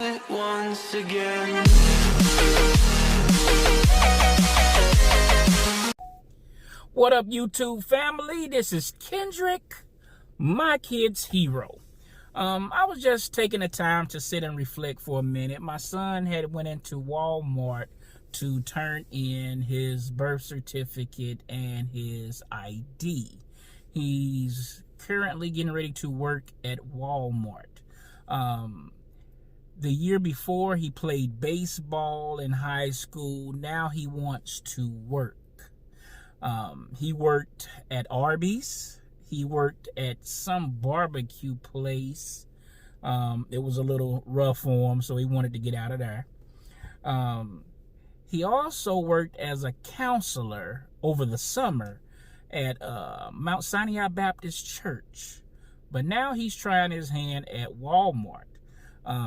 it once again. What up, YouTube family? This is Kendrick, my kid's hero. I was just taking the time to sit and reflect for a minute. My son had went into Walmart to turn in his birth certificate and his ID. He's currently getting ready to work at Walmart. The year before, he played baseball in high school. Now he wants to work. He worked at Arby's. He worked at some barbecue place. It was a little rough for him, so he wanted to get out of there. He also worked as a counselor over the summer at Mount Sinai Baptist Church. But now he's trying his hand at Walmart.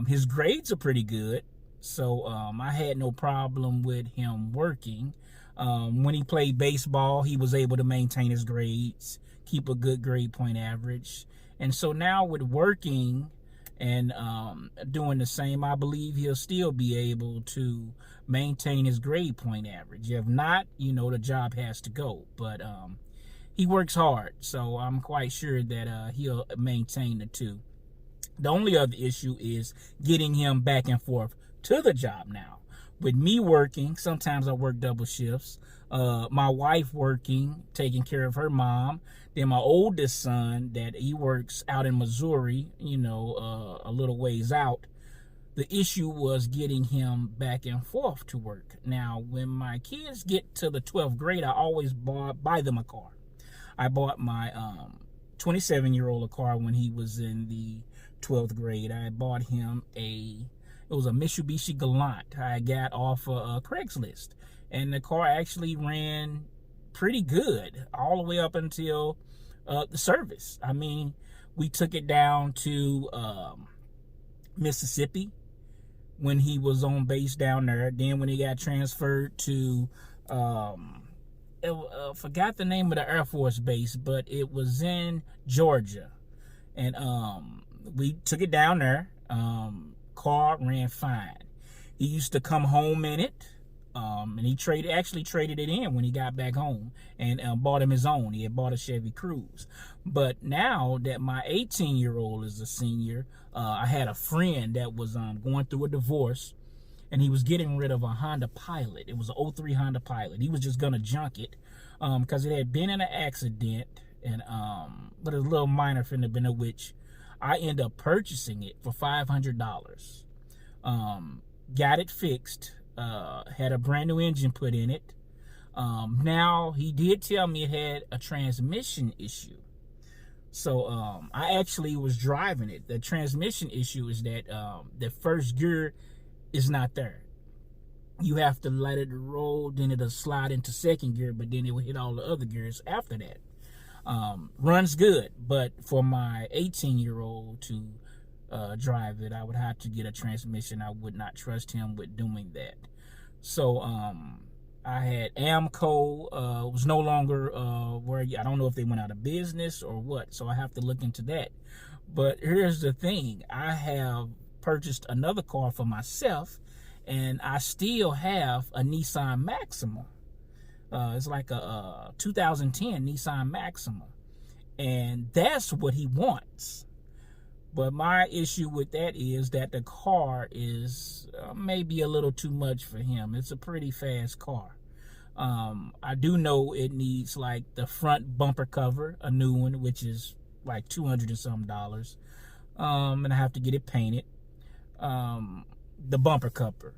His grades are pretty good, so I had no problem with him working. When he played baseball, he was able to maintain his grades, keep a good grade point average. And so now with working and doing the same, I believe he'll still be able to maintain his grade point average. If not, the job has to go. But he works hard, so I'm quite sure that he'll maintain the two. The only other issue is getting him back and forth to the job now. With me working, sometimes I work double shifts. My wife working, taking care of her mom. Then my oldest son, that he works out in Missouri, a little ways out. The issue was getting him back and forth to work. Now, when my kids get to the 12th grade, I always buy them a car. I bought my 27-year-old a car when he was in the 12th grade. I bought him it was a Mitsubishi Galant I got off of Craigslist. And the car actually ran pretty good all the way up until the service. I mean, we took it down to Mississippi when he was on base down there. Then when he got transferred to, forgot the name of the Air Force base, but it was in Georgia. And we took it down there. Car ran fine. He used to come home in it, and he actually traded it in when he got back home and bought him his own. He had bought a Chevy Cruze. But now that my 18-year-old is a senior, I had a friend that was going through a divorce, and he was getting rid of a Honda Pilot. It was an 03 Honda Pilot. He was just gonna junk it because it had been in an accident, and but a little minor fender bender, which I ended up purchasing it for $500. Got it fixed. Had a brand new engine put in it. Now, he did tell me it had a transmission issue. So I actually was driving it. The transmission issue is that the first gear is not there. You have to let it roll, then it'll slide into second gear, but then it will hit all the other gears after that. Runs good, but for my 18-year-old to drive it, I would have to get a transmission. I would not trust him with doing that. So I had Amco, was no longer where I don't know if they went out of business or what, so I have to look into that. But here's the thing, I have purchased another car for myself, and I still have a Nissan Maxima. It's like a 2010 Nissan Maxima. And that's what he wants. But my issue with that is that the car is maybe a little too much for him. It's a pretty fast car. I do know it needs like the front bumper cover, a new one, which is like $200 and some. And I have to get it painted. The bumper cover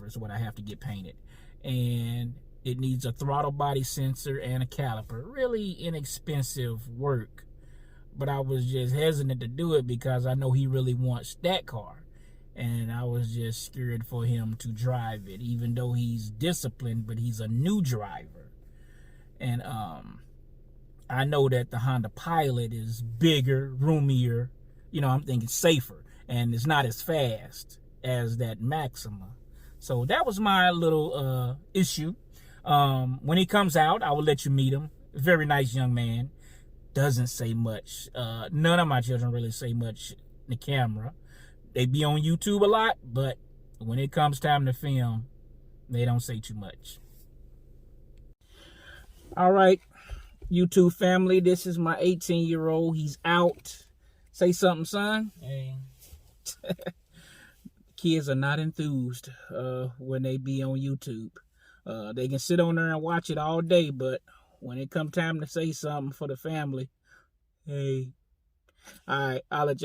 is what I have to get painted. And it needs a throttle body sensor and a caliper. Really inexpensive work. But I was just hesitant to do it because I know he really wants that car. And I was just scared for him to drive it, even though he's disciplined, but he's a new driver. And I know that the Honda Pilot is bigger, roomier, I'm thinking safer, and it's not as fast as that Maxima. So that was my little issue. When he comes out, I will let you meet him. Very nice young man. Doesn't say much. None of my children really say much in the camera. They be on YouTube a lot, but when it comes time to film, they don't say too much. All right, YouTube family, this is my 18-year-old. He's out. Say something, son. Hey. Kids are not enthused when they be on YouTube. They can sit on there and watch it all day, but when it come time to say something for the family, hey. All right, I'll let you